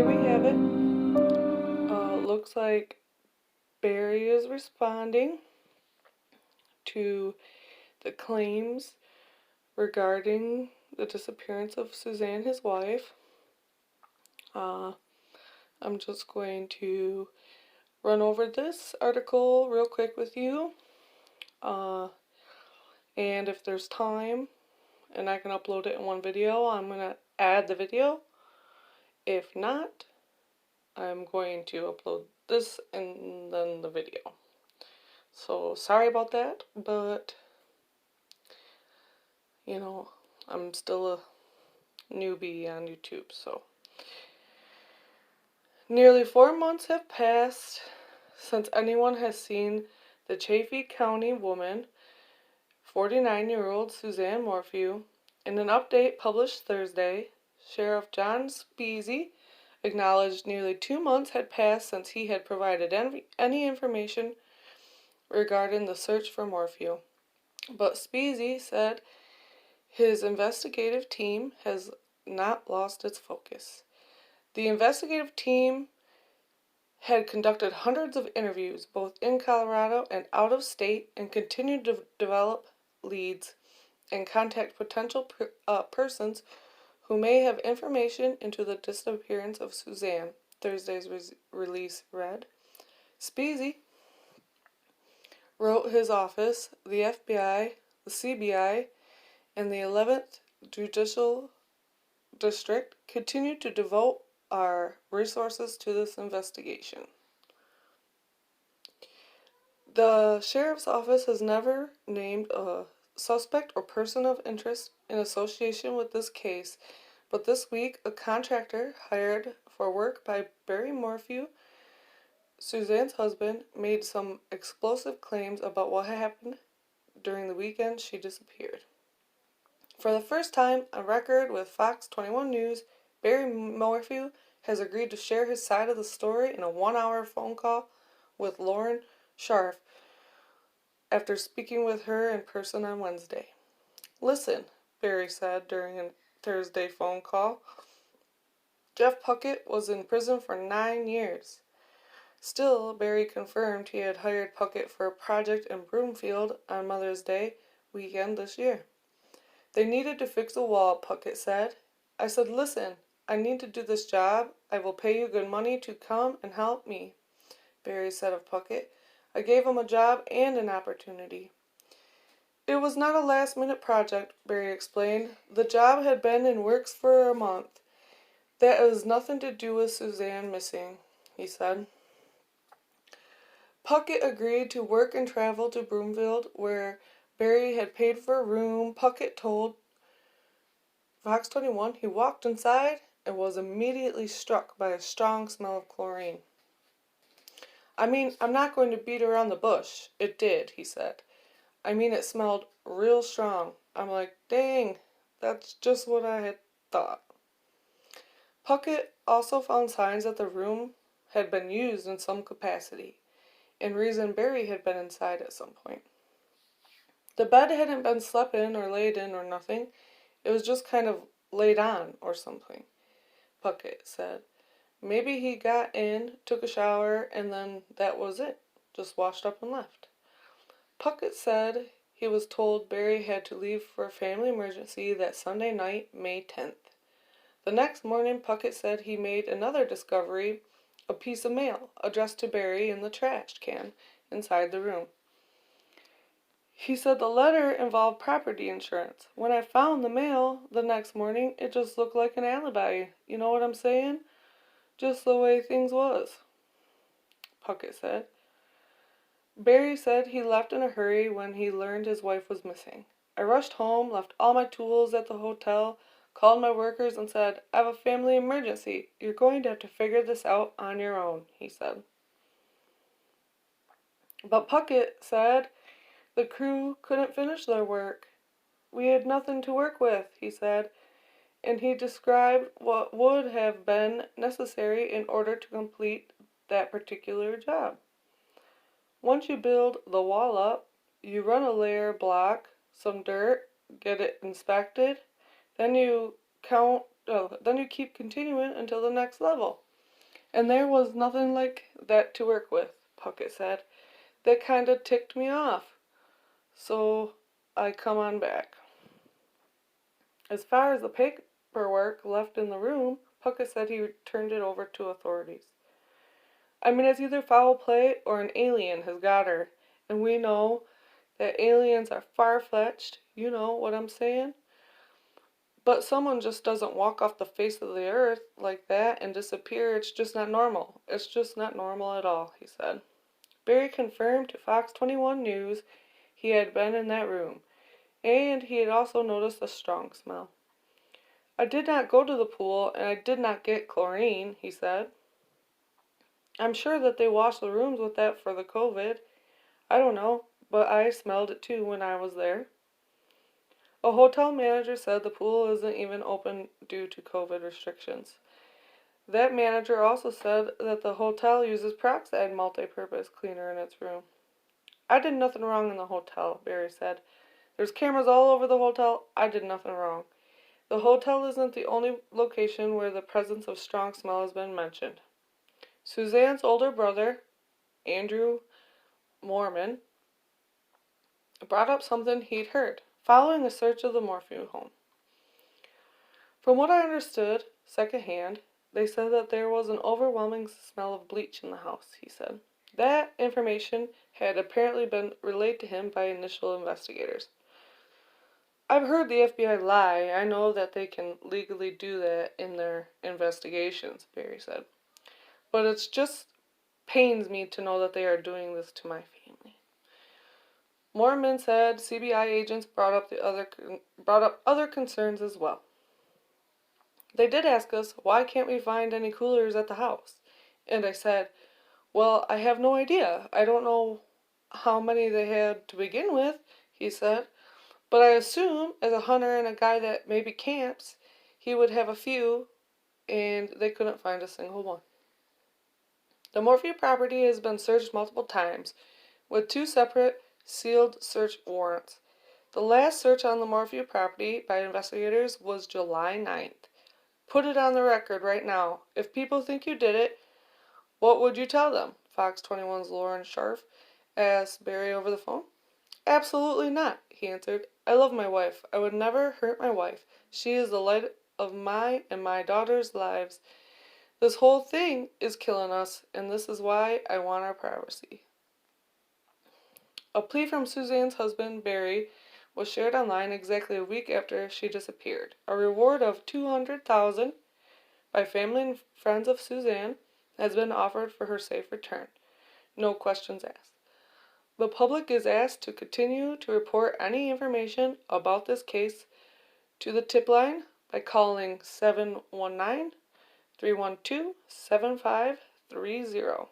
here we have it. Looks like Barry is responding to the claims regarding the disappearance of Suzanne, his wife. I'm just going to run over this article real quick with you. And if there's time and I can upload it in one video, I'm going to add the video. If not, I'm going to upload this and then the video. So sorry about that, but I'm still a newbie on YouTube, so. Nearly 4 months have passed since anyone has seen the Chaffee County woman, 49-year-old Suzanne Morphew. In an update published Thursday, Sheriff John Speasy acknowledged nearly 2 months had passed since he had provided any information regarding the search for Morphew. But Speasy said his investigative team has not lost its focus. The investigative team had conducted hundreds of interviews, both in Colorado and out of state, and continued to develop leads and contact potential persons who may have information into the disappearance of Suzanne, Thursday's release read. Speasy wrote his office, the FBI, the CBI, and the 11th Judicial District continue to devote our resources to this investigation. The sheriff's office has never named a suspect or person of interest in association with this case, but this week a contractor hired for work by Barry Morphew, Suzanne's husband, made some explosive claims about what happened during the weekend she disappeared. For the first time on record with Fox 21 News, Barry Morphew has agreed to share his side of the story in a 1-hour phone call with Lauren Scharf after speaking with her in person on Wednesday. "Listen," Barry said during a Thursday phone call. "Jeff Puckett was in prison for 9 years. Still, Barry confirmed he had hired Puckett for a project in Broomfield on Mother's Day weekend this year. They needed to fix a wall, Puckett said. I said, listen, I need to do this job. I will pay you good money to come and help me, Barry said of Puckett. I gave him a job and an opportunity. It was not a last-minute project, Barry explained. The job had been in works for a month. That has nothing to do with Suzanne missing, he said. Puckett agreed to work and travel to Broomfield, where Barry had paid for a room. Puckett told Fox 21 he walked inside and was immediately struck by a strong smell of chlorine. I mean, I'm not going to beat around the bush. It did, he said. I mean, it smelled real strong. I'm like, dang, that's just what I had thought. Puckett also found signs that the room had been used in some capacity, and reasoned Barry had been inside at some point. The bed hadn't been slept in or laid in or nothing. It was just kind of laid on or something, Puckett said. Maybe he got in, took a shower, and then that was it. Just washed up and left. Puckett said he was told Barry had to leave for a family emergency that Sunday night, May 10th. The next morning, Puckett said he made another discovery, a piece of mail addressed to Barry in the trash can inside the room. He said the letter involved property insurance. When I found the mail the next morning, it just looked like an alibi. You know what I'm saying? Just the way things was, Puckett said. Barry said he left in a hurry when he learned his wife was missing. I rushed home, left all my tools at the hotel, called my workers and said, I have a family emergency. You're going to have to figure this out on your own, he said. But Puckett said the crew couldn't finish their work. We had nothing to work with, he said, and he described what would have been necessary in order to complete that particular job. Once you build the wall up, you run a layer block, some dirt, get it inspected, then you keep continuing until the next level. And there was nothing like that to work with, Puckett said. That kinda ticked me off. So I come on back. As far as the paperwork left in the room, Puckett said he turned it over to authorities. I mean, it's either foul play or an alien has got her. And we know that aliens are far-fetched. You know what I'm saying? But someone just doesn't walk off the face of the earth like that and disappear. It's just not normal. It's just not normal at all, he said. Barry confirmed to Fox 21 News he had been in that room, and he had also noticed a strong smell. I did not go to the pool, and I did not get chlorine, he said. I'm sure that they wash the rooms with that for the COVID. I don't know, but I smelled it too when I was there. A hotel manager said the pool isn't even open due to COVID restrictions. That manager also said that the hotel uses peroxide multi-purpose cleaner in its room. I did nothing wrong in the hotel, Barry said. There's cameras all over the hotel. I did nothing wrong. The hotel isn't the only location where the presence of strong smell has been mentioned. Suzanne's older brother, Andrew Mormon, brought up something he'd heard following a search of the Morphew home. From what I understood, secondhand, they said that there was an overwhelming smell of bleach in the house, he said. That information had apparently been relayed to him by initial investigators. I've heard the FBI lie. I know that they can legally do that in their investigations, Barry said. But it just pains me to know that they are doing this to my family. Mormon said CBI agents brought up other concerns as well. They did ask us, why can't we find any coolers at the house? And I said, well, I have no idea. I don't know how many they had to begin with, he said. But I assume, as a hunter and a guy that maybe camps, he would have a few, and they couldn't find a single one. The Morphew property has been searched multiple times, with 2 separate sealed search warrants. The last search on the Morphew property by investigators was July 9th. Put it on the record right now. If people think you did it, what would you tell them? Fox 21's Lauren Scharf asked Barry over the phone. Absolutely not, he answered. I love my wife. I would never hurt my wife. She is the light of my and my daughter's lives. This whole thing is killing us, and this is why I want our privacy. A plea from Suzanne's husband, Barry, was shared online exactly a week after she disappeared. A reward of $200,000 by family and friends of Suzanne has been offered for her safe return. No questions asked. The public is asked to continue to report any information about this case to the tip line by calling 719-312-7530.